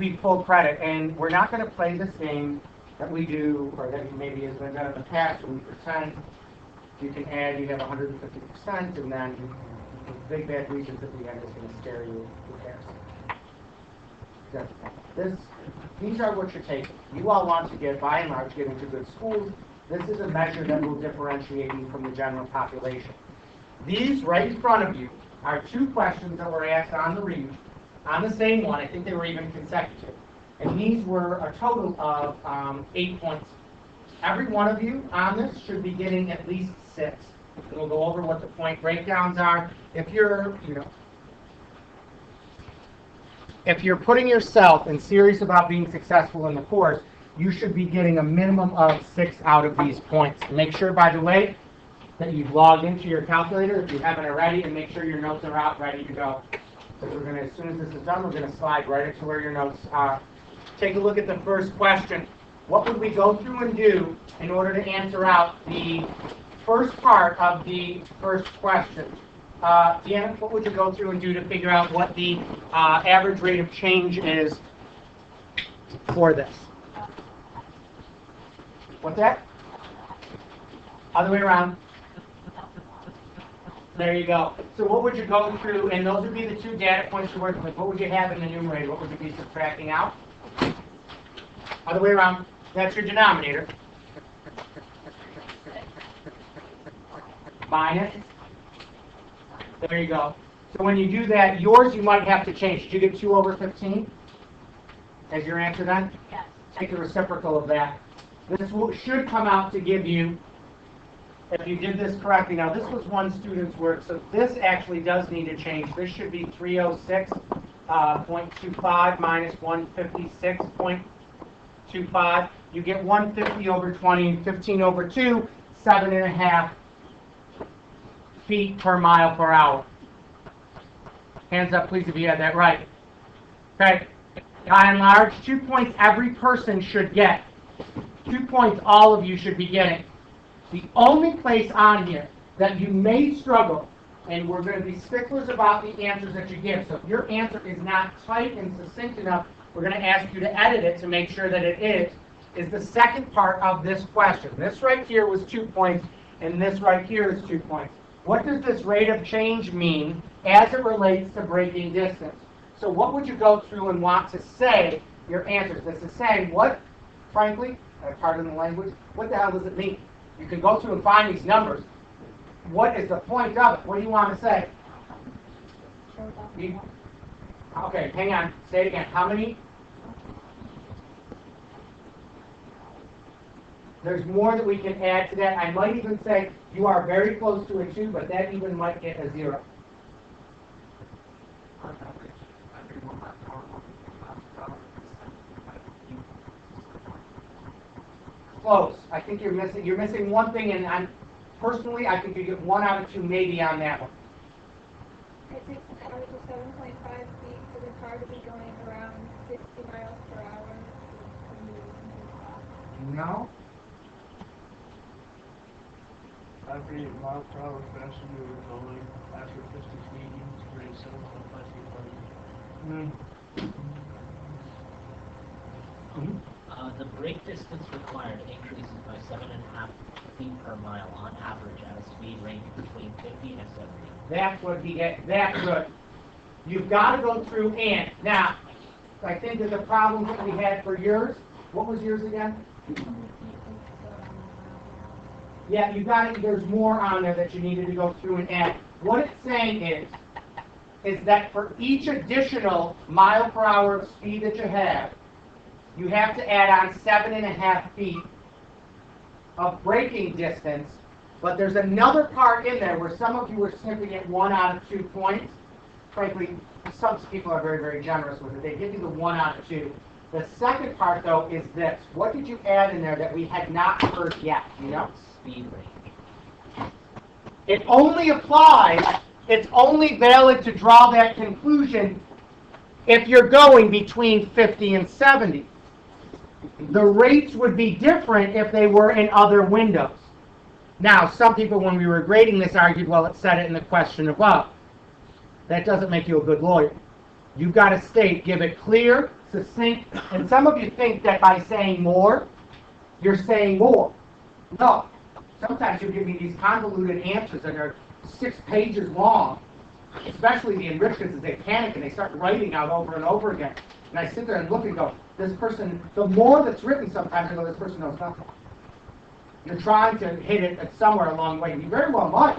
be full credit, and we're not going to play this game that we do, or that maybe has been done in the past, when we pretend you can add, you have 150%, and then the big bad regions that we have is going to scare you. These are what you're taking. You all want to get, by and large, get into good schools. This is a measure that will differentiate you from the general population. These right in front of you are two questions that were asked on the read, on the same one. I think they were even consecutive. And these were a total of 8 points. Every one of you on this should be getting at least 6. And we'll go over what the point breakdowns are. If you're putting yourself and serious about being successful in the course, you should be getting a minimum of 6 out of these points. Make sure, by the way, that you've logged into your calculator if you haven't already, and make sure your notes are out ready to go. Because we're going to, as soon as this is done, we're going to slide right into where your notes are. Take a look at the first question. What would we go through and do in order to answer out the first part of the first question? Deanna, what would you go through and do to figure out what the average rate of change is for this? What's that? Other way around. There you go. So what would you go through, and those would be the two data points you're working with. What would you have in the numerator? What would you be subtracting out? Other way around. That's your denominator. Minus. There you go. So when you do that, yours you might have to change. Did you get 2 over 15 as your answer then? Yes. Take the reciprocal of that. This should come out to give you, if you did this correctly. Now this was one student's work, so this actually does need to change. This should be 306.25 minus 156.25. You get 150 over 20, 15 over 2, 7.5 feet per mile per hour. Hands up, please, if you had that right. Okay. By and large, 2 points every person should get. 2 points all of you should be getting. The only place on here that you may struggle, and we're going to be sticklers about the answers that you give. So if your answer is not tight and succinct enough, we're going to ask you to edit it to make sure that it is the second part of this question. This right here was 2 points, and this right here is 2 points. What does this rate of change mean as it relates to braking distance? So what would you go through and want to say your answers? This is saying what, frankly, pardon the language, what the hell does it mean? You can go through and find these numbers. What is the point of it? What do you want to say? Okay, hang on. Say it again. How many? There's more that we can add to that. I might even say you are very close to a 2, but that even might get a 0. Close. I think you're missing one thing, and personally, I think you get 1 out of 2 maybe on that one. It takes an average of 7.5 feet for the car to be going around 60 miles per hour. No. Every mile per hour faster than we were going after 50 feet, you create 7.5 feet per The brake distance required increases by 7.5 feet per mile on average at a speed range between 50 and 70. That's what he get. That's good. You've got to go through and. Now, I think that the problems that we had for yours, what was yours again? Yeah, you got it. There's more on there that you needed to go through and add. What it's saying is that for each additional mile per hour of speed that you have to add on 7.5 feet of braking distance. But there's another part in there where some of you are simply at 1 out of 2 points. Frankly, some people are very, very generous with it. They give you the 1 out of 2. The second part, though, is this. What did you add in there that we had not heard yet? You know? Speed range. It only applies, it's only valid to draw that conclusion if you're going between 50 and 70. The rates would be different if they were in other windows. Now, some people, when we were grading this, argued, well, it said it in the question above. That doesn't make you a good lawyer. You've got to state, give it clear, succinct, and some of you think that by saying more, you're saying more. No. Sometimes you give me these convoluted answers that are 6 pages long, especially the enriched as they panic and they start writing out over and over again. And I sit there and look and go, this person, the more that's written sometimes, I go, this person knows nothing. You're trying to hit it at somewhere along the way. You very well might.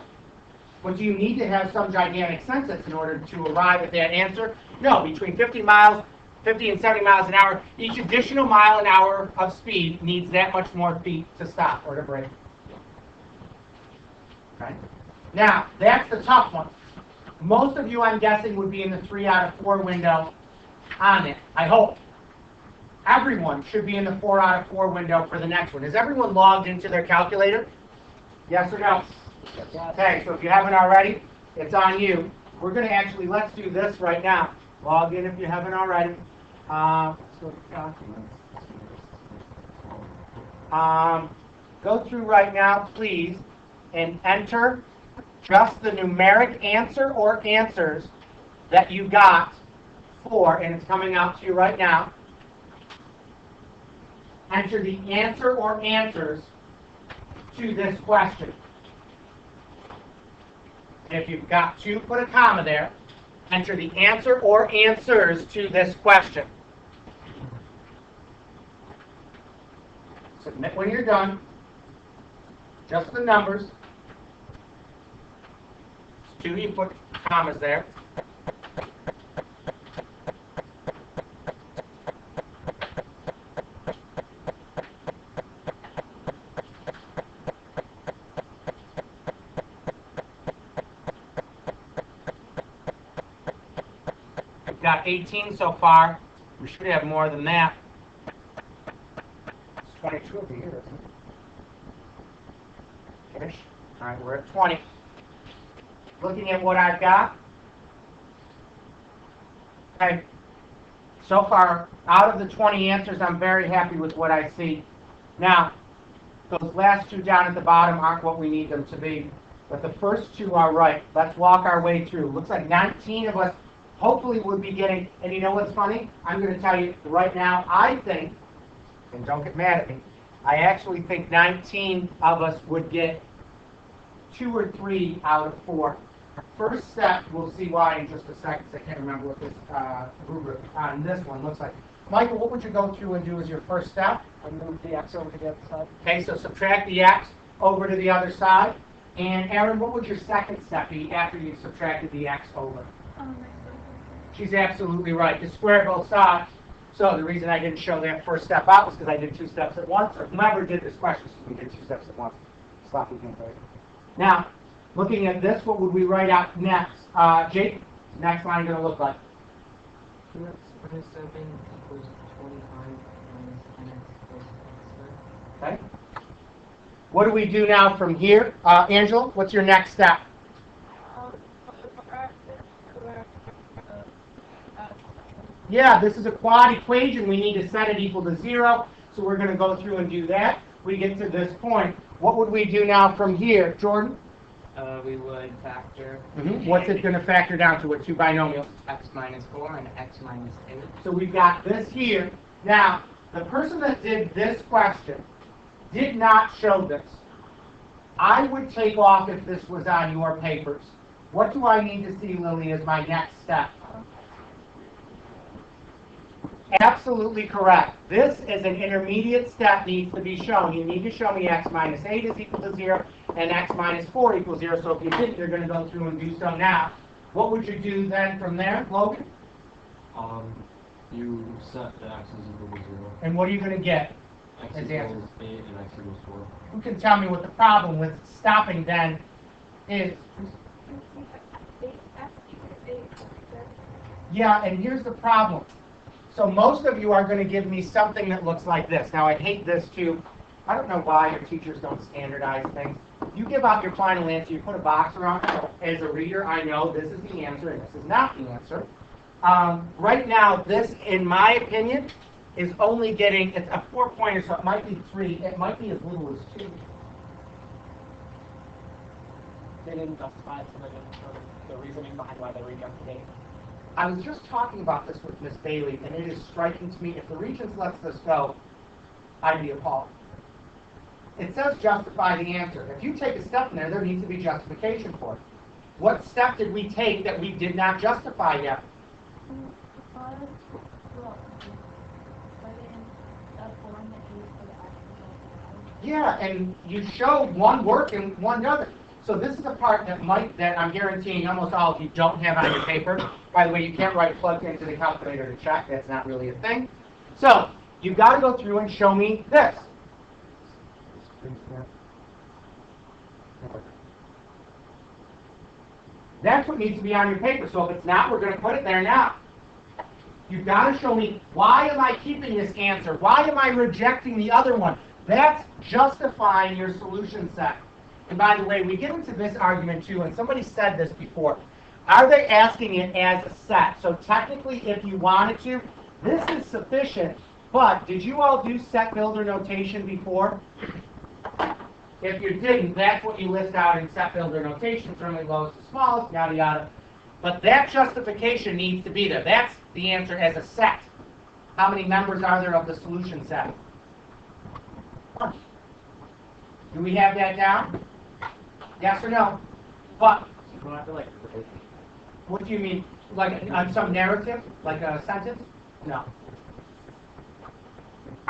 But do you need to have some gigantic census in order to arrive at that answer? No, between 50 and 70 miles an hour, each additional mile an hour of speed needs that much more feet to stop or to brake. Okay? Now, that's the tough one. Most of you, I'm guessing, would be in the 3 out of 4 window on it, I hope. Everyone should be in the 4 out of 4 window for the next one. Is everyone logged into their calculator? Yes or no? Okay, so if you haven't already, it's on you. We're going to actually, let's do this right now. Log in if you haven't already. Go through right now, please, and enter just the numeric answer or answers that you got for, and it's coming out to you right now. Enter the answer or answers to this question. If you've got 2, put a comma there. Enter the answer or answers to this question. Submit when you're done. Just the numbers. 2, you put commas there. We've got 18 so far. We should have more than that. It's 22 over here, isn't it? Ish. All right, we're at 20. Looking at what I've got. Okay. So far, out of the 20 answers, I'm very happy with what I see. Now, those last 2 down at the bottom aren't what we need them to be. But the first 2 are right. Let's walk our way through. Looks like 19 of us hopefully would be getting, and you know what's funny? I'm going to tell you right now, I think, and don't get mad at me, I actually think 19 of us would get 2 or 3 out of 4. First step, we'll see why in just a second, because I can't remember what this rubric on this one looks like. Michael, what would you go through and do as your first step? I move the x over to the other side. Okay, so subtract the x over to the other side. And Aaron, what would your second step be after you've subtracted the x over? She's absolutely right. Just square both sides. So the reason I didn't show that first step out was because I did 2 steps at once, or whoever did this question, we did 2 steps at once. Sloppy thing, right? Now, looking at this, what would we write out next? Jake, next line going to look like? 2x minus 7 equals 25 minus 10x plus x. Okay. What do we do now from here? Angela, what's your next step? Yeah, this is a quad equation. We need to set it equal to 0. So we're going to go through and do that. We get to this point. What would we do now from here? Jordan? We would factor What's it going to factor down to with 2 binomials? x minus 4 and x minus 8. So we've got this here. Now, the person that did this question did not show this. I would take off if this was on your papers. What do I need to see, Lily, as my next step? Absolutely correct. This is an intermediate step needs to be shown. You need to show me x minus 8 is equal to 0 and x minus 4 equals 0. So if you didn't, you're going to go through and do so now. What would you do then from there, Logan? You set the x is equal to 0. And what are you going to get? X As equals 8 and x equals 4. Who can tell me what the problem with stopping then is? Yeah, and here's the problem. So most of you are going to give me something that looks like this. Now, I hate this too. I don't know why your teachers don't standardize things. You give out your final answer, you put a box around it. As a reader, I know this is the answer and this is not the answer. Right now, this, in my opinion, is only getting, it's a 4-pointer, so it might be 3. It might be as little as 2. They didn't justify some of the reasoning behind why they rejected 8. I was just talking about this with Miss Bailey, and it is striking to me, if the Regents lets this go, I'd be appalled. It says justify the answer. If you take a step in there, there needs to be justification for it. What step did we take that we did not justify yet? Yeah, and you showed one work and one doesn't. So this is the part that I'm guaranteeing almost all of you don't have on your paper. By the way, you can't write plug into the calculator to check. That's not really a thing. So you've got to go through and show me this. That's what needs to be on your paper. So if it's not, we're going to put it there now. You've got to show me, why am I keeping this answer? Why am I rejecting the other one? That's justifying your solution set. And by the way, we get into this argument too, and somebody said this before. Are they asking it as a set? So technically, if you wanted to, this is sufficient. But did you all do set builder notation before? If you didn't, that's what you list out in set builder notation, from the lowest to smallest, yada yada. But that justification needs to be there. That's the answer as a set. How many members are there of the solution set? One. Do we have that down? Yes or no? But You don't have to like. what do you mean? Like on some narrative? Like a sentence? No.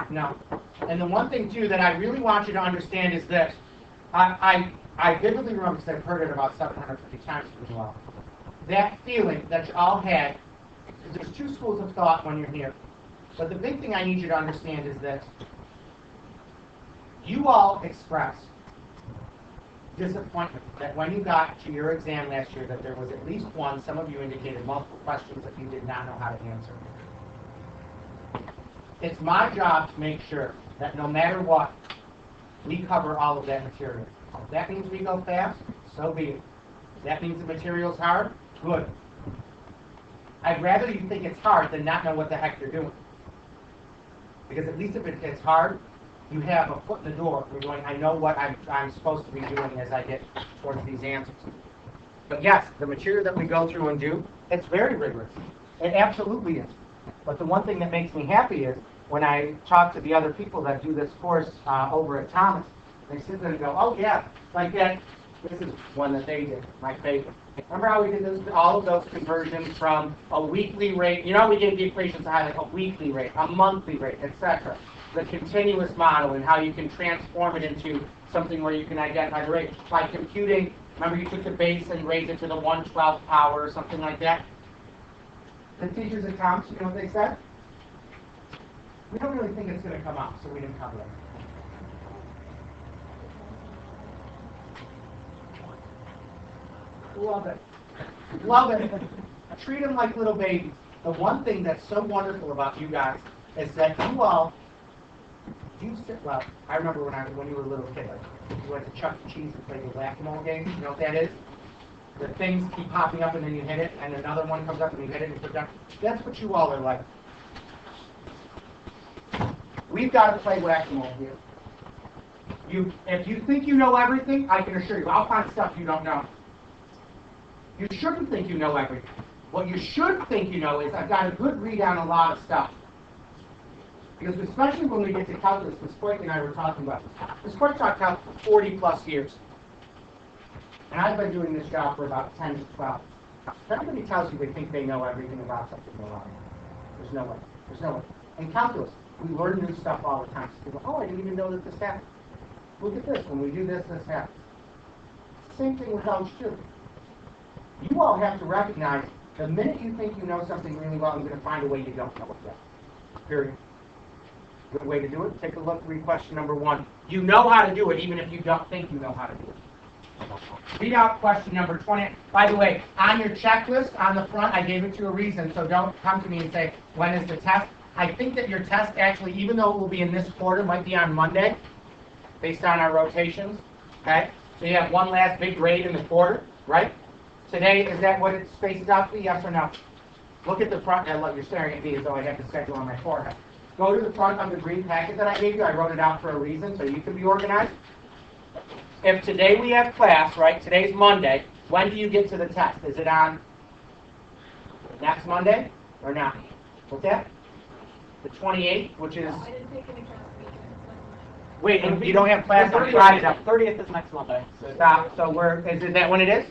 No. And the one thing too that I really want you to understand is this. I vividly remember, because I've heard it about 750 times as well. That feeling that you all had, because there's two schools of thought when you're here. But the big thing I need you to understand is this. You all expressed disappointment that when you got to your exam last year that there was at least one, some of you indicated multiple questions that you did not know how to answer. It's my job to make sure that no matter what, we cover all of that material. If that means we go fast, so be it. If that means the material's hard, good. I'd rather you think it's hard than not know what the heck you're doing. Because at least if it's hard, you have a foot in the door. You're going, I know what I'm supposed to be doing as I get towards these answers. But yes, the material that we go through and do, it's very rigorous. It absolutely is. But the one thing that makes me happy is when I talk to the other people that do this course over at Thomas, they sit there and go, oh yeah, like that. This is one that they did, my favorite. Remember how we did this, all of those conversions from a weekly rate, you know, we gave the equations to highlight a weekly rate, a monthly rate, etc. The continuous model and how you can transform it into something where you can identify the rate. By computing, remember you took the base and raised it to the 1/12th power or something like that? The teachers at Thomas, you know what they said? We don't really think it's going to come up, so we didn't cover it. Love it. Love it. Treat them like little babies. The one thing that's so wonderful about you guys is that you all, well, I remember when you were a little kid, like, you went to Chuck E. Cheese and played the whack-a-mole game. You know what that is? The things keep popping up and then you hit it, and another one comes up and you hit it and you put it down. That's what you all are like. We've got to play whack-a-mole here. If you think you know everything, I can assure you, I'll find stuff you don't know. You shouldn't think you know everything. What you should think you know is I've got a good read on a lot of stuff. Because especially when we get to calculus, Ms. Coit and I were talking about this. Ms. Coit taught calculus for 40 plus years. And I've been doing this job for about 10 to 12. If everybody tells you they think they know everything about something, they're lying. There's no way. There's no way. In calculus, we learn new stuff all the time. So people, oh, I didn't even know that this happened. Look at this. When we do this, this happens. Same thing with algebra 2. You all have to recognize the minute you think you know something really well, you're going to find a way you don't know it yet. Period. Good way to do it. Take a look, read question number 1. You know how to do it, even if you don't think you know how to do it. Read out question number 20. By the way, on your checklist on the front, I gave it to a reason, so don't come to me and say, when is the test? I think that your test actually, even though it will be in this quarter, might be on Monday, based on our rotations. Okay? So you have one last big grade in the quarter, right? Today, is that what it spaces out to be, yes or no? Look at the front. I love you're staring at me as though I have the schedule on my forehead. Go to the front of the green packet that I gave you. I wrote it out for a reason, so you can be organized. If today we have class, right, today's Monday, when do you get to the test? Is it on Next Monday, or not? What's that? The 28th, which is, No, I didn't take into account weekends. wait, and you don't have class on Friday, then? 30th is next Monday. Stop, so is that when it is?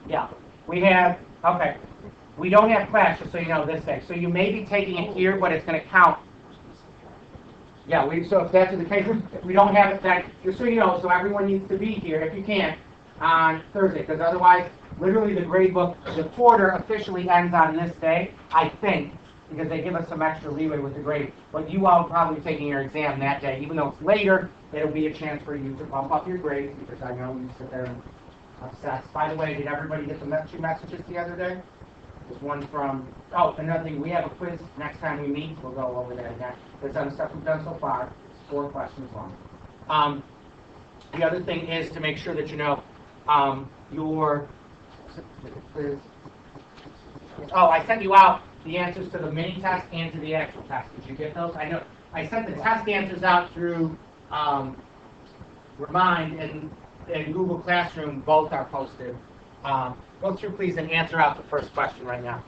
Yeah. We have, okay, we don't have class, just so you know, this day, so you may be taking it here, but it's gonna count. Yeah, so if that's the case, we don't have it that, just so you know, so everyone needs to be here, if you can, on Thursday, because otherwise, literally the grade book, the quarter officially ends on this day, I think, because they give us some extra leeway with the grade, but you all probably taking your exam that day, even though it's later, it'll be a chance for you to bump up your grades, because I know you sit there and obsess. By the way, did everybody get the two messages the other day? There's one from, oh, another thing, we have a quiz next time we meet, we'll go over that again. It's on the stuff we've done so far, it's 4 questions long. The other thing is to make sure that you know your quiz. Oh, I sent you out the answers to the mini test and to the actual test. Did you get those? I know I sent the test answers out through Remind and Google Classroom. Both are posted. Go through, please, and answer out the first question right now.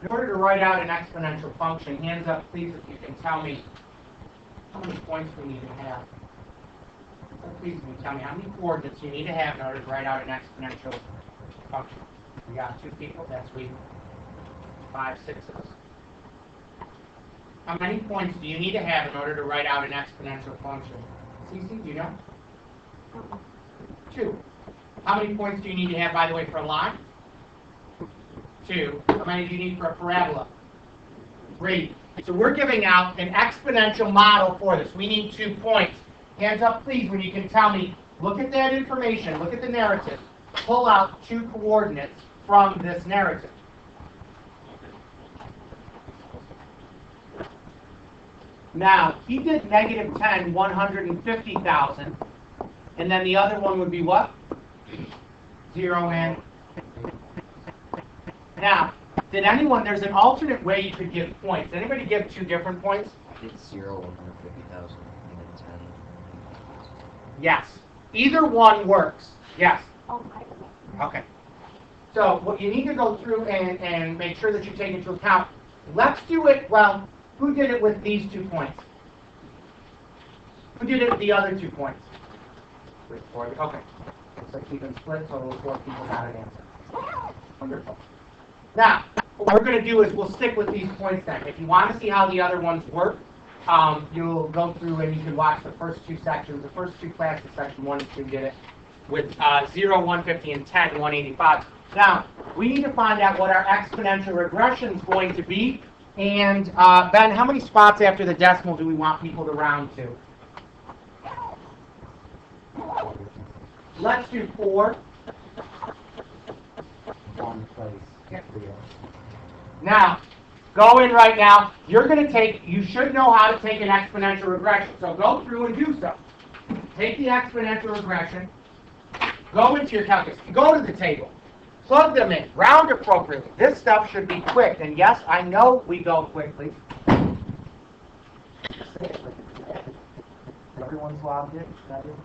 In order to write out an exponential function, hands up please if you can tell me how many points we need to have. Please can you tell me how many coordinates you need to have in order to write out an exponential function. We got 2 people, that's we. 5, 6 of us. How many points do you need to have in order to write out an exponential function? Cece, do you know? 2. How many points do you need to have, by the way, for a line? 2. How many do you need for a parabola? 3. So we're giving out an exponential model for this. We need 2 points. Hands up, please, when you can tell me. Look at that information. Look at the narrative. Pull out 2 coordinates from this narrative. Now, he did negative 10, 150,000. And then the other one would be what? 0 and... Now, did anyone, there's an alternate way you could give points. Anybody give 2 different points? It's 0, 150,000, and then 10. Yes. Either one works. Yes. Oh, my. Okay. So what you need to go through and make sure that you take into account. Let's do it, well, who did it with these 2 points? Who did it with the other 2 points? Okay. Looks like even split, so 4 people got an answer. Wonderful. Now, what we're going to do is we'll stick with these points then. If you want to see how the other ones work, you'll go through and you can watch the first 2 sections. The first 2 classes, section 1 and 2, did it with 0, 150, and 10, 185. Now, we need to find out what our exponential regression is going to be. And Ben, how many spots after the decimal do we want people to round to? Let's do 4. One place. Now, go in right now. You're going to take, you should know how to take an exponential regression. So go through and do so. Take the exponential regression. Go into your calculus. Go to the table. Plug them in. Round appropriately. This stuff should be quick. And yes, I know we go quickly. Everyone's logged in. That is.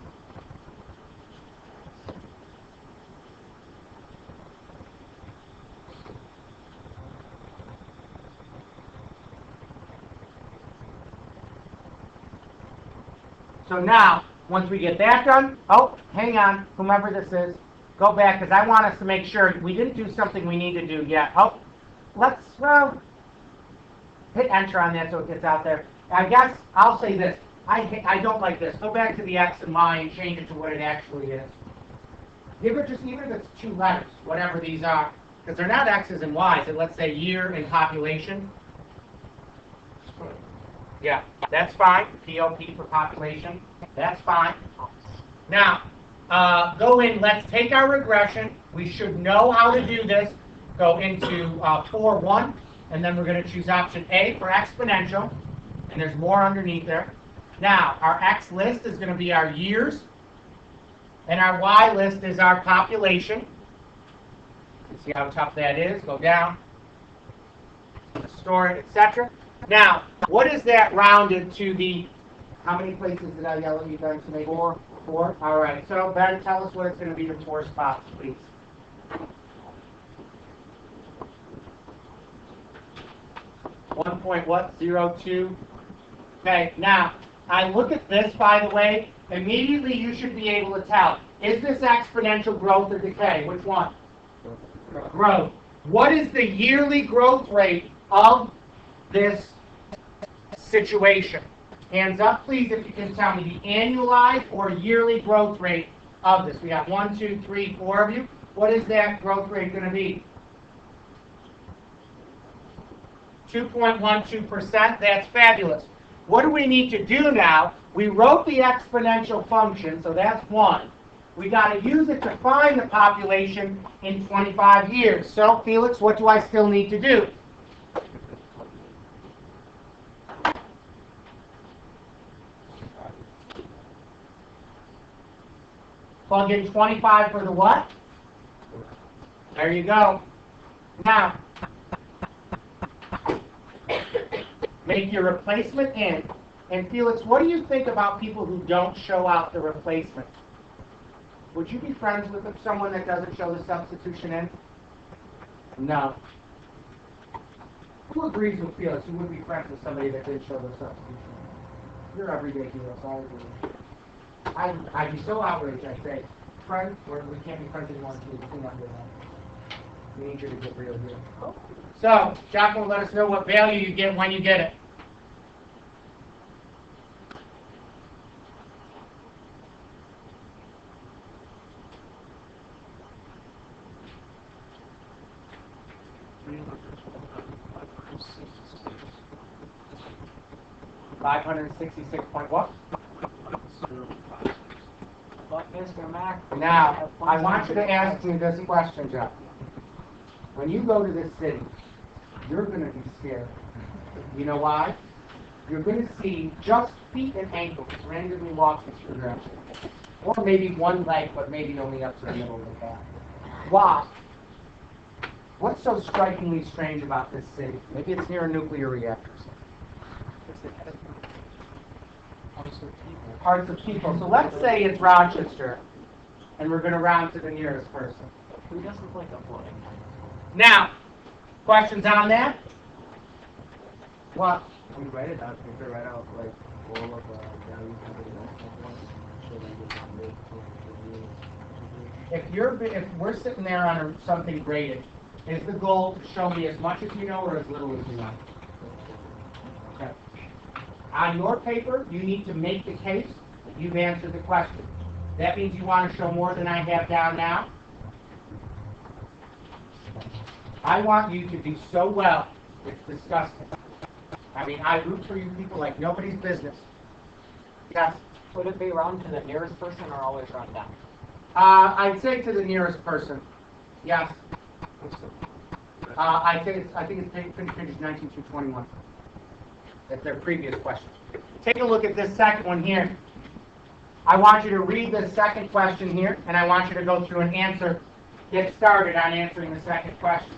So now, once we get that done, oh, hang on, whomever this is, go back, because I want us to make sure we didn't do something we need to do yet. Oh, let's, well, hit enter on that so it gets out there. I guess I'll say this. I don't like this. Go back to the X and Y and change it to what it actually is. Give it just, even if it's 2 letters, whatever these are, because they're not X's and Y's. And let's say year and population. Yeah, that's fine. POP for population. That's fine. Now, go in. Let's take our regression. We should know how to do this. Go into 4-1, and then we're going to choose option A for exponential. And there's more underneath there. Now, our X list is going to be our years, and our Y list is our population. You see how tough that is? Go down, store it, etc. Now, what is that rounded to the, how many places did I yell at you guys to make? 4. 4? All right, so Ben, tell us what it's going to be to 4 spots, please. 1.02. Okay, now, I look at this, by the way, immediately you should be able to tell. Is this exponential growth or decay? Which one? Growth. What is the yearly growth rate of this situation? Hands up, please, if you can tell me the annualized or yearly growth rate of this. We have 1, 2, 3, 4 of you. What is that growth rate going to be? 2.12%. That's fabulous. What do we need to do now? We wrote the exponential function, so that's 1. We got to use it to find the population in 25 years. So, Felix, what do I still need to do? Plug in 25 for the what? There you go. Now, make your replacement in. And Felix, what do you think about people who don't show out the replacement? Would you be friends with someone that doesn't show the substitution in? No. Who agrees with Felix? Who would be friends with somebody that didn't show the substitution in? You're everyday heroes, I agree. I'd be so outraged, I'd say, friends, we can't be friends anymore until we clean up your home. We need you to get real here. So, Jack will let us know what value you get when you get it. $566 point what? But Mr. Mac. Now, I want you to ask me this question, Jeff. When you go to this city, you're going to be scared. You know why? You're going to see just feet and ankles randomly walking through your direction. Or maybe one leg, but maybe only up to the middle of the path. Why? What's so strikingly strange about this city? Maybe it's near a nuclear reactor. Hearts of people. So let's say it's Rochester, and we're going to round to the nearest person. Who doesn't like a floating? Now, questions on that? What? We write it out, we could write out like all of values and If we're sitting there on something graded, is the goal to show me as much as you know or as little as you know? Okay. On your paper, you need to make the case that you've answered the question. That means you want to show more than I have down now. I want you to do so well, it's disgusting. I mean, I root for you people like nobody's business. Yes? Would it be round to the nearest person or always round down? I'd say to the nearest person. Yes. I think it's page 19 through 21. That's their previous question. Take a look at this second one here. I want you to read the second question here, and I want you to go through and answer. Get started on answering the second question.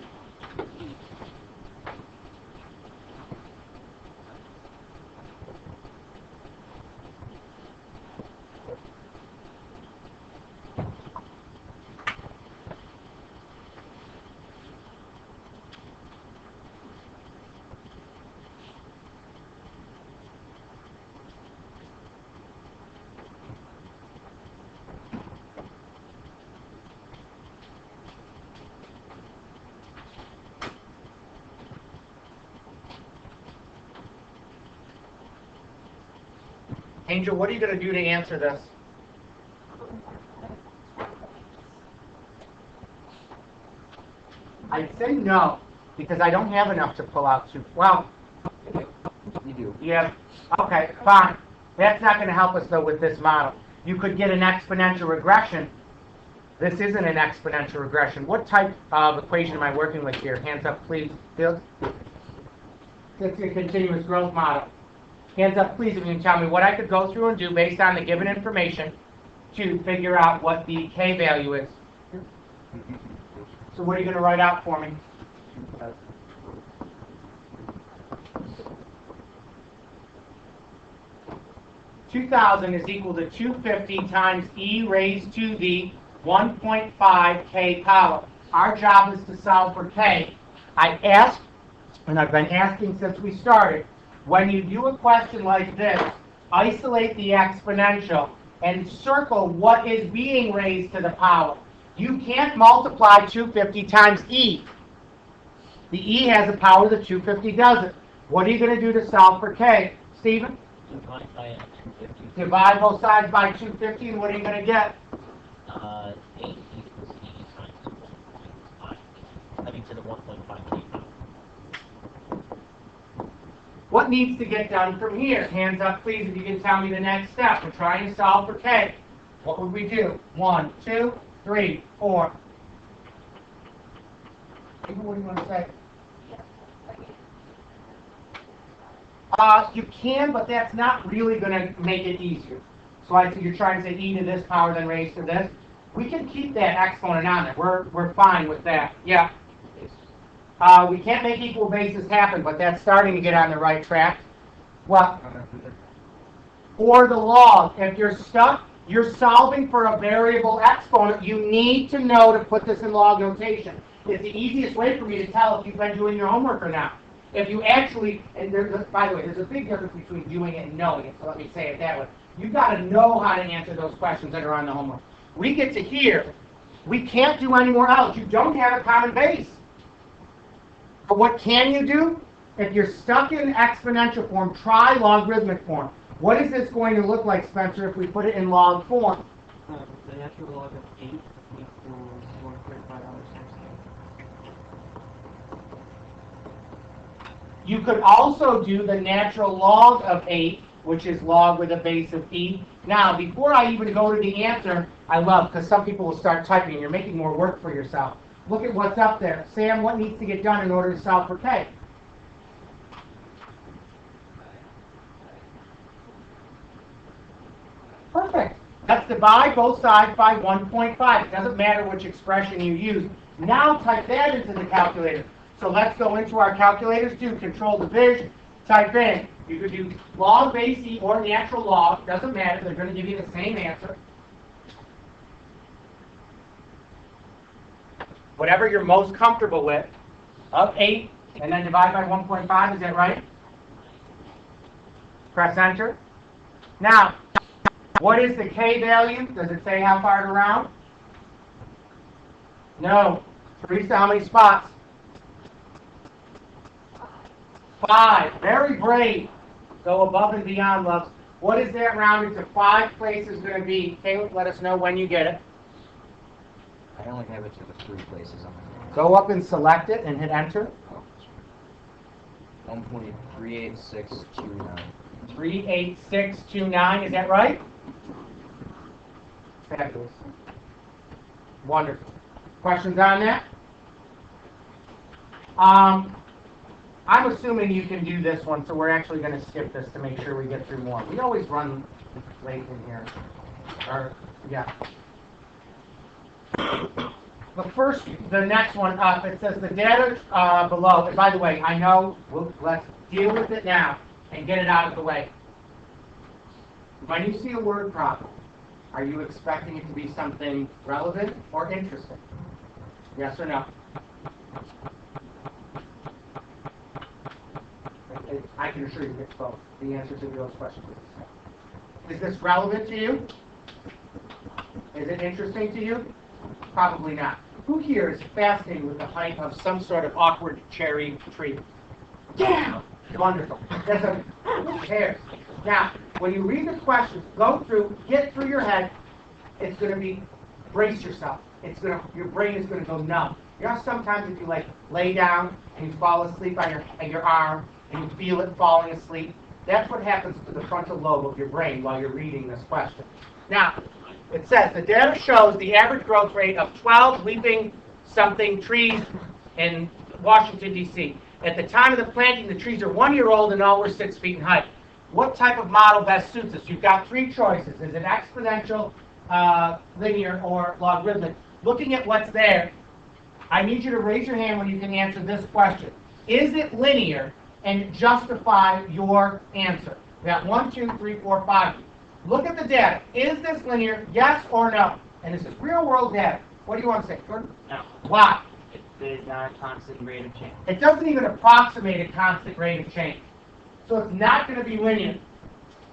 Angel, what are you going to do to answer this? I'd say no, because I don't have enough to pull out two. Well, You do. yeah, okay, fine. That's not going to help us, though, with this model. You could get an exponential regression. This isn't an exponential regression. What type of equation am I working with here? Hands up, please. Fields? It's a continuous growth model. Hands up, please, if you can tell me what I could go through and do based on the given information to figure out what the K value is. So what are you going to write out for me? 2,000 is equal to 250 times e raised to the 1.5 k power. Our job is to solve for k. I asked, and I've been asking since we started, when you do a question like this, isolate the exponential and circle what is being raised to the power. You can't multiply 250 times e. The e has a power, the 250 doesn't. What are you going to do to solve for k? Stephen? Divide by 250. Divide both sides by 250, and what are you going to get? 8 equals e times 1.5. I mean, to the 1.5 k power. What needs to get done from here? Hands up, please, if you can tell me the next step. We're trying to solve for k. What would we do? 1, 2, 3, 4. What do you want to say? You can, but that's not really going to make it easier. So I think you're trying to say e to this power then raised to this. We can keep that exponent on there. We're fine with that. Yeah. We can't make equal bases happen, but that's starting to get on the right track. Well, or the log. If you're stuck, you're solving for a variable exponent. You need to know to put this in log notation. It's the easiest way for me to tell if you've been doing your homework or not. If you actually, and by the way, there's a big difference between doing it and knowing it, so let me say it that way. You've got to know how to answer those questions that are on the homework. We get to here, we can't do any more else. You don't have a common base. But what can you do? If you're stuck in exponential form, try logarithmic form. What is this going to look like, Spencer, if we put it in log form? The natural log of 8 equals 1.5 hours. You could also do the natural log of 8, which is log with a base of e. Now, before I even go to the answer, I love, because some people will start typing, and you're making more work for yourself. Look at what's up there. Sam, what needs to get done in order to solve for k? Perfect. Let's divide both sides by 1.5. It doesn't matter which expression you use. Now type that into the calculator. So let's go into our calculators, do control division, type in. You could do log base e or natural log. Doesn't matter. They're going to give you the same answer. Whatever you're most comfortable with, of 8, and then divide by 1.5, is that right? Press enter. Now, what is the k value? Does it say how far to round? No. Teresa, how many spots? 5. Very brave. Go above and beyond, loves. What is that rounded to 5 places going to be? Caleb, let us know when you get it. I only have it to the 3 places on my Go up and select it and hit enter. 1.38629. 38629, is that right? Fabulous. Wonderful. Questions on that? I'm assuming you can do this one, so we're actually going to skip this to make sure we get through more. We always run late in here. Or, yeah. But first, the next one up, it says the data below. And by the way, I know, let's deal with it now and get it out of the way. When you see a word problem, are you expecting it to be something relevant or interesting? Yes or no? I can assure you it's both. The answers to those questions. Is this relevant to you? Is it interesting to you? Probably not. Who here is fascinated with the height of some sort of awkward cherry tree? Yeah! Wonderful. Who cares? Now, when you read the questions, go through, get through your head, it's going to be, brace yourself. Your brain is going to go numb. You know, sometimes if you like lay down and you fall asleep on your arm and you feel it falling asleep, that's what happens to the frontal lobe of your brain while you're reading this question. Now, it says the data shows the average growth rate of 12 leafing something trees in Washington, D.C. At the time of the planting, the trees are 1 year old and all were 6 feet in height. What type of model best suits us? You've got 3 choices. Is it exponential, linear, or logarithmic? Looking at what's there, I need you to raise your hand when you can answer this question. Is it linear, and justify your answer? We got 1, 2, 3, 4, 5. Look at the data. Is this linear, yes or no? And this is real world data. What do you want to say, Jordan? No. Why? It is not a constant rate of change. It doesn't even approximate a constant rate of change. So it's not going to be linear.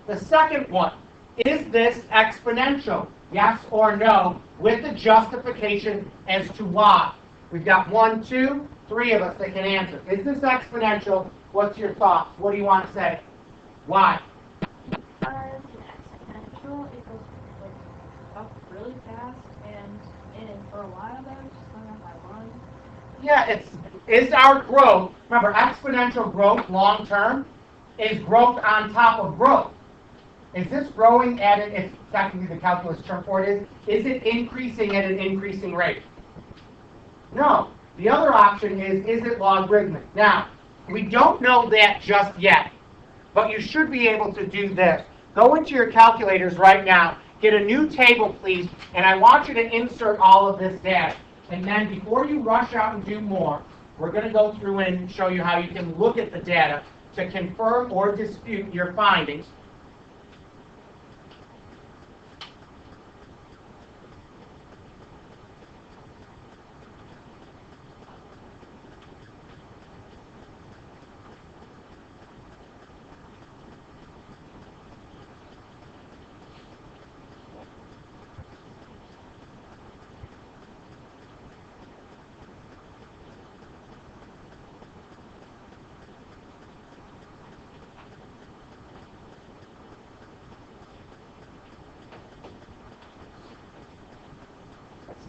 The second one, is this exponential? Yes or no, with the justification as to why. We've got 1, 2, 3 of us that can answer. Is this exponential? What's your thoughts? What do you want to say? Why? It's exponential. It goes like up really fast, and for a while there, it's just going up by 1. Yeah, is our growth, remember exponential growth long term is growth on top of growth. Is this growing at it, it's technically the calculus term for it is it increasing at an increasing rate? No. The other option is it logarithmic? Now, we don't know that just yet, but you should be able to do this. Go into your calculators right now, get a new table, please, and I want you to insert all of this data. And then before you rush out and do more, we're going to go through and show you how you can look at the data to confirm or dispute your findings.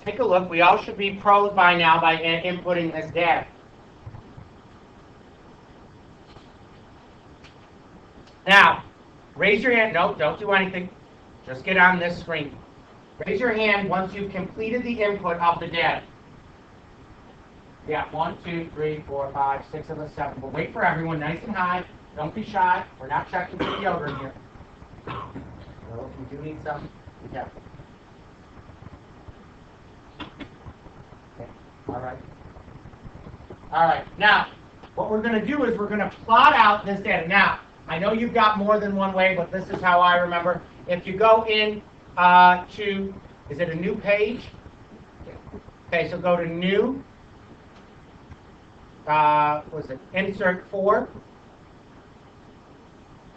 Take a look. We all should be pros by now by inputting this data. Now, raise your hand. No, don't do anything. Just get on this screen. Raise your hand once you've completed the input of the data. Yeah, 1, 2, 3, 4, 5, 6 of us, 7. We'll wait for everyone nice and high. Don't be shy. We're not checking for deodorant here. So if you do need some, be careful. Okay. All right. Now, what we're going to do is we're going to plot out this data. Now, I know you've got more than one way, but this is how I remember. If you go in to, is it a new page? Okay, so go to new. Insert 4.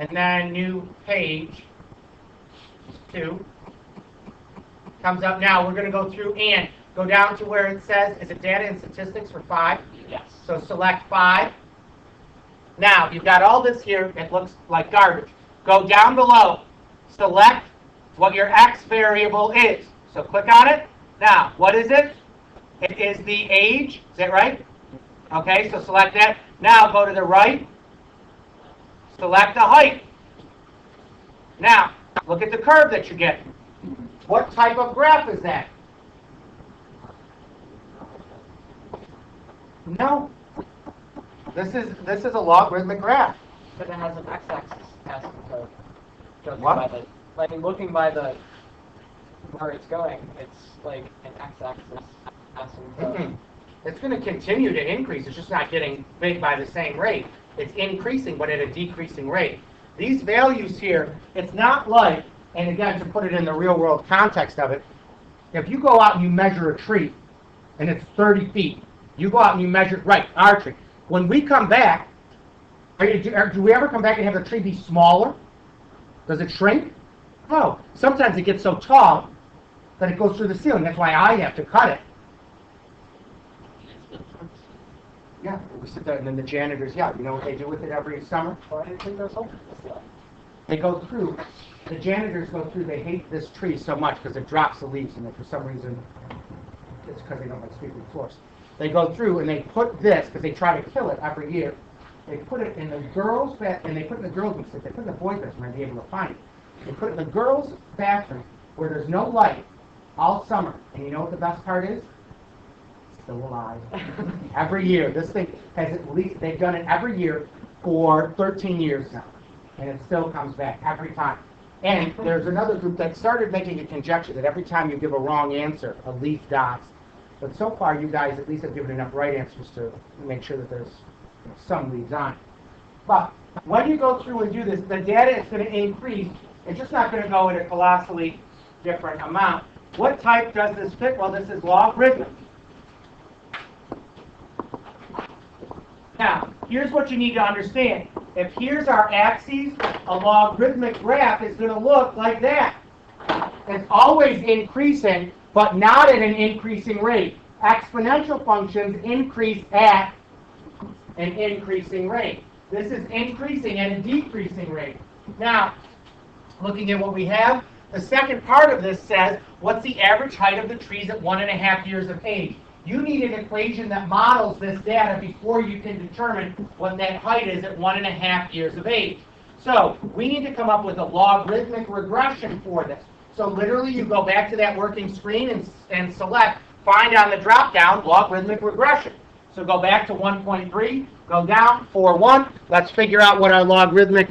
And then new page 2. Comes up now. We're going to go through and go down to where it says, is it data and statistics for 5? Yes. So select 5. Now, you've got all this here. It looks like garbage. Go down below. Select what your x variable is. So click on it. Now, what is it? It is the age. Is that right? Okay, so select that. Now, go to the right. Select the height. Now, look at the curve that you get. What type of graph is that? No. This is a logarithmic graph. But it has an x-axis asymptote. Judging What? by the, like looking by the where it's going, it's like an x-axis asymptote. Mm-mm. It's going to continue to increase. It's just not getting big by the same rate. It's increasing, but at a decreasing rate. These values here, it's not like, and again, to put it in the real world context of it, if you go out and you measure a tree, and it's 30 feet, you go out and you measure, right, our tree. When we come back, do we ever come back and have the tree be smaller? Does it shrink? No. Sometimes it gets so tall that it goes through the ceiling. That's why I have to cut it. Yeah, we sit there, and then the janitors, yeah, you know what they do with it every summer? Well, I didn't think there was hope for this. they go through, the janitors go through, they hate this tree so much because it drops the leaves, and for some reason, it's because they don't like sweeping floors. They go through and they put this, because they try to kill it every year, they put it in the girls' bathroom, and they put it in the girls' room, they put it in the boys' bathroom, and be able to find it. They put it in the girls' bathroom, where there's no light, all summer. And you know what the best part is? It's still alive. Every year. This thing has at least, they've done it every year for 13 years now. And it still comes back every time. And there's another group that started making a conjecture that every time you give a wrong answer, a leaf dies. But so far, you guys at least have given enough right answers to make sure that there's some leaves on it. But when you go through and do this, the data is going to increase. It's just not going to go at a colossally different amount. What type does this fit? Well, this is logarithmic. Now, here's what you need to understand. If here's our axes, a logarithmic graph is going to look like that. It's always increasing, but not at an increasing rate. Exponential functions increase at an increasing rate. This is increasing at a decreasing rate. Now, looking at what we have, the second part of this says, what's the average height of the trees at 1.5 years of age? You need an equation that models this data before you can determine what that height is at 1.5 years of age. So we need to come up with a logarithmic regression for this. So literally you go back to that working screen and select, find on the drop-down, logarithmic regression. So go back to 1.3, go down, 4, 1. Let's figure out what our logarithmic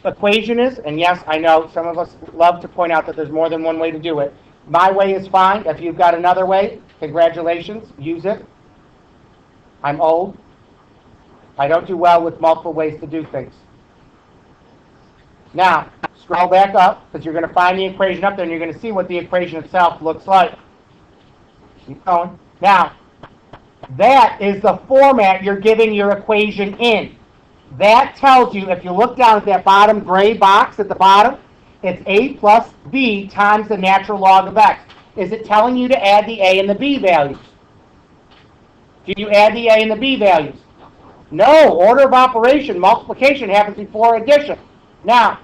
equation is. And yes, I know some of us love to point out that there's more than one way to do it. My way is fine. If you've got another way, congratulations, use it. I'm old. I don't do well with multiple ways to do things. Now, scroll back up, because you're going to find the equation up there, and you're going to see what the equation itself looks like. Keep going. Now, that is the format you're giving your equation in. That tells you, if you look down at that bottom gray box at the bottom, it's a plus b times the natural log of x. Is it telling you to add the a and the b values? Do you add the a and the b values? No. Order of operation, multiplication happens before addition. Now,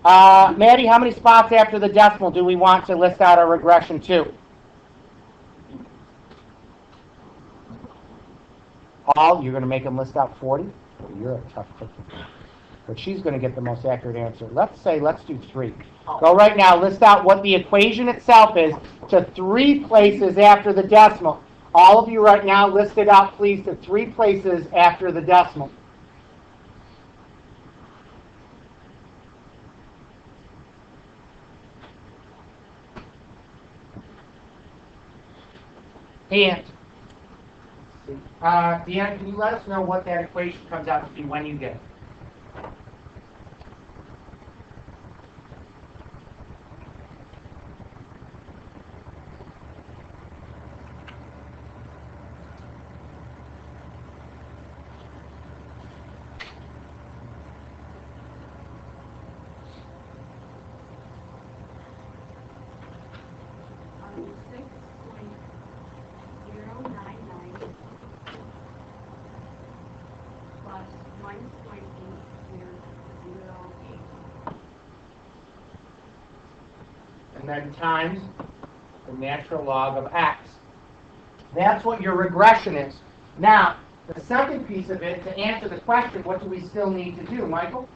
Maddie, how many spots after the decimal do we want to list out our regression to? All? You're going to make them list out 40? Well, you're a tough cookie. But she's going to get the most accurate answer. Let's do 3. Go right now, list out what the equation itself is to 3 places after the decimal. All of you right now, list it out, please, to 3 places after the decimal. And, Deanna, can you let us know what that equation comes out to be when you get it? And then times the natural log of x. That's what your regression is. Now, the second piece of it, to answer the question, what do we still need to do, Michael?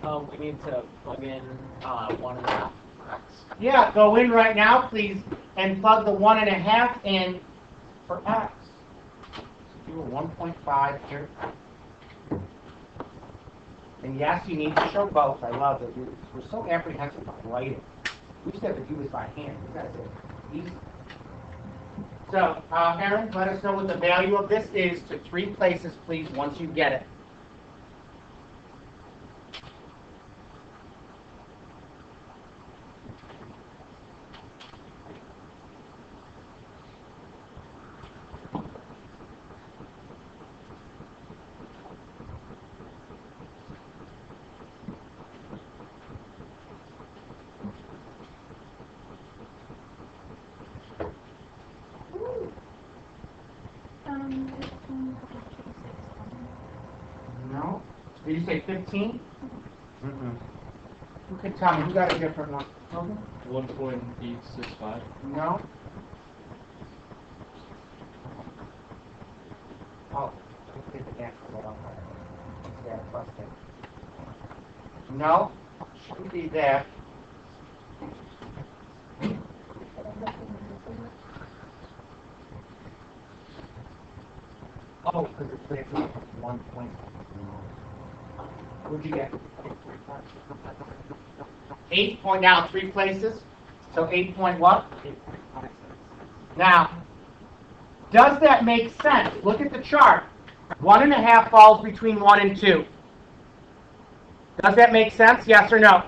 We need to plug in 1.5 x. Yeah, go in right now, please, and plug the 1.5 in for x. Do a 1.5 here. And yes, you need to show both. I love it. We're so apprehensive about writing. We used to have to do this by hand. That's it. Easy. So, Aaron, let us know what the value of this is to 3 places, please, once you get it. No? Did you say 15? Mm-mm. Who can tell me? Who got a different one? 1.865. No? Oh, I did the answer wrong. Yeah, plus it. No? Shouldn't be that. Oh, because it's 1 point. What'd you get? 8 point now, 3 places. So 8 point what? Now, does that make sense? Look at the chart. 1.5 falls between 1 and 2. Does that make sense? Yes or no?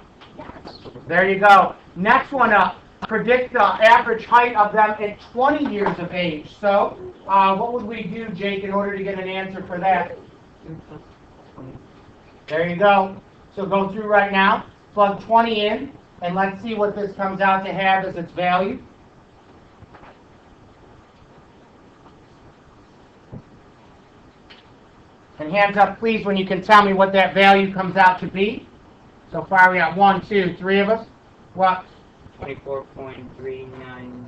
There you go. Next one up. Predict the average height of them at 20 years of age. So, what would we do, Jake, in order to get an answer for that? There you go. So go through right now. Plug 20 in, and let's see what this comes out to have as its value. And hands up, please, when you can tell me what that value comes out to be. So far, we got 1, 2, 3 of us. What? 24.39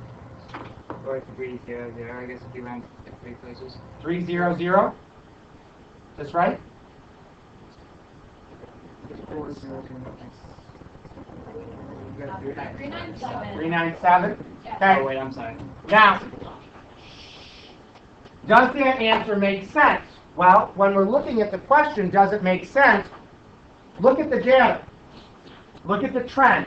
or 300. I guess if you round to 3 places. 300. That's right? 397. 397. Oh Okay. wait, I'm sorry. Now, does that answer make sense? Well, when we're looking at the question, does it make sense? Look at the data. Look at the trend.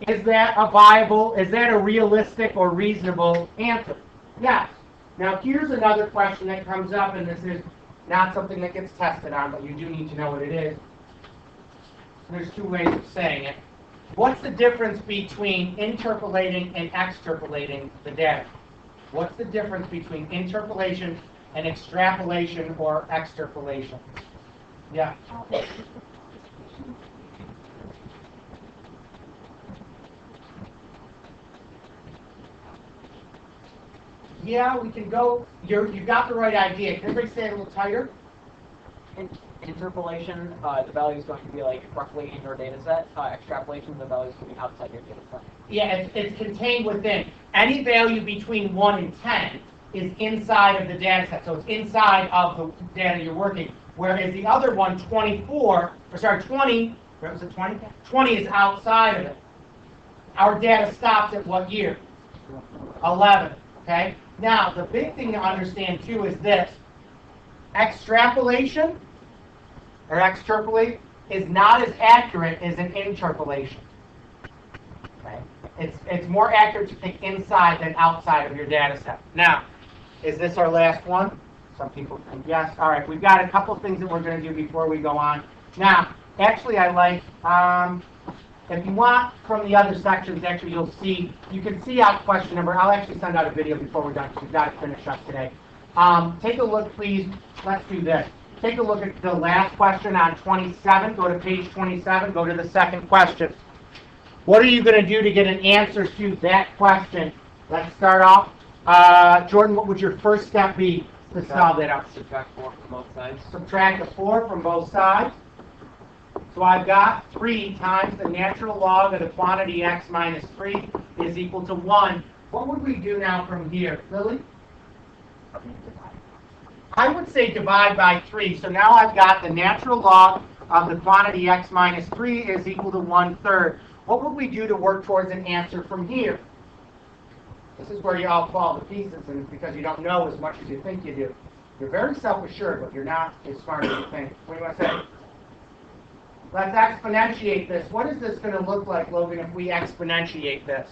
Is that a viable, is that a realistic or reasonable answer? Yes. Now, here's another question that comes up, and this is not something that gets tested on, but you do need to know what it is. There's 2 ways of saying it. What's the difference between interpolating and extrapolating the data? What's the difference between interpolation and extrapolation or extrapolation? Yeah. Yeah, we can go. You've got the right idea. Can everybody say it a little tighter? Interpolation, the value is going to be like roughly in your data set. Extrapolation, the value is going to be outside your data set. Yeah, it's contained within. Any value between 1 and 10 is inside of the data set. So it's inside of the data you're working. Whereas the other one, 20, what was it, 20? 20 is outside of it. Our data stops at what year? 11, okay? Now, the big thing to understand, too, is this. Extrapolation, or extrapolate, is not as accurate as an interpolation. Okay? It's more accurate to think inside than outside of your data set. Now, is this our last one? Some people think yes. All right, we've got a couple things that we're going to do before we go on. Now, actually, I like, if you want from the other sections, actually, you can see out question number. I'll actually send out a video before we're done because we've got to finish up today. Take a look, please. Let's do this. Take a look at the last question on 27. Go to page 27. Go to the second question. What are you going to do to get an answer to that question? Let's start off. Jordan, what would your first step be to solve that out? Subtract 4 from both sides. Subtract the 4 from both sides. So I've got 3 times the natural log of the quantity x minus 3 is equal to 1. What would we do now from here? Lily? I would say divide by 3. So now I've got the natural log of the quantity x minus 3 is equal to 1/3. What would we do to work towards an answer from here? This is where you all fall to pieces, and it's because you don't know as much as you think you do. You're very self-assured, but you're not as smart as you think. What do you want to say? Let's exponentiate this. What is this going to look like, Logan, if we exponentiate this?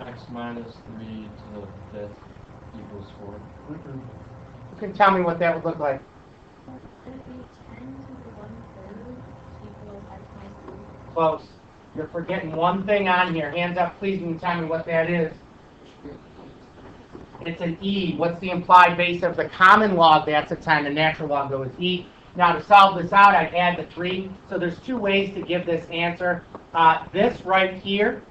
X minus 3 to the 5th equals 4. Mm-mm. You can tell me what that would look like. It'd be 10 to the 1/3 equals x minus 3. Close. You're forgetting one thing on here. Hands up, please, and tell me what that is. It's an e. What's the implied base of the common log? That's a 10. The natural log goes e. Now, to solve this out, I'd add the 3. So there's 2 ways to give this answer. This right here,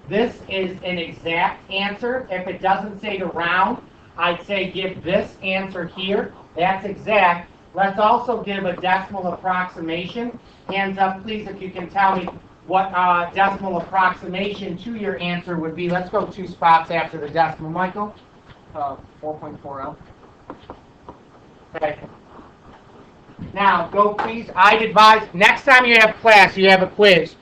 this is an exact answer. If it doesn't say to round, I'd say give this answer here. That's exact. Let's also give a decimal approximation. Hands up, please, if you can tell me what decimal approximation to your answer would be. Let's go 2 spots after the decimal, Michael. 4.40. Okay. Now, go please. I'd advise next time you have class, you have a quiz.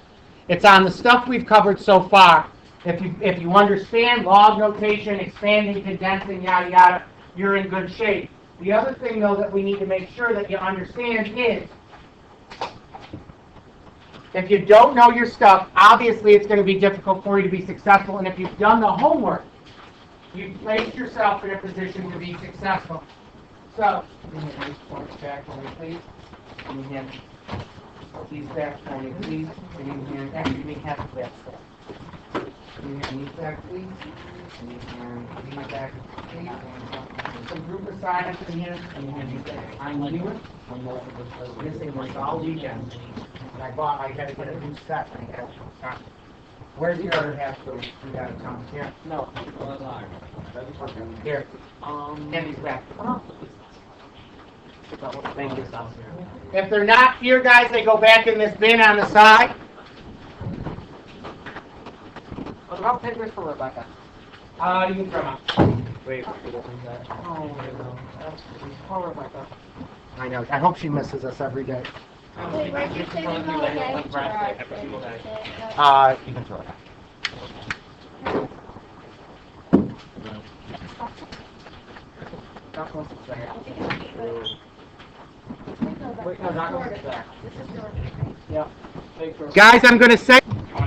It's on the stuff we've covered so far. If you understand log notation, expanding, condensing, yada yada, you're in good shape. The other thing, though, that we need to make sure that you understand is, if you don't know your stuff, obviously it's going to be difficult for you to be successful. And if you've done the homework, you've placed yourself in a position to be successful. So, give me these points back for me, please. Give me hand these back for me, please. Give me hand, actually, give me half of that stuff. Give me hand these back, please. Give me hand these back, please. Some group assignments in here. Give me hand these back. I'm new. Missing this all weekend. And I had to get a new set. Where's your other half go? You got it, Tom. Here. No. Here. Hand these back. Thank you. If they're not here, guys, they go back in this bin on the side. What about papers for Rebecca? You can throw them out. Wait, oh, that's poor Rebecca. I know. I hope she misses us every day. Wait, where'd you say the whole egg You can throw it out. Not supposed to say it. No, Wait, no, not supposed to say it. This is Dorothy, right? Yeah. Paper. Guys, I'm going to say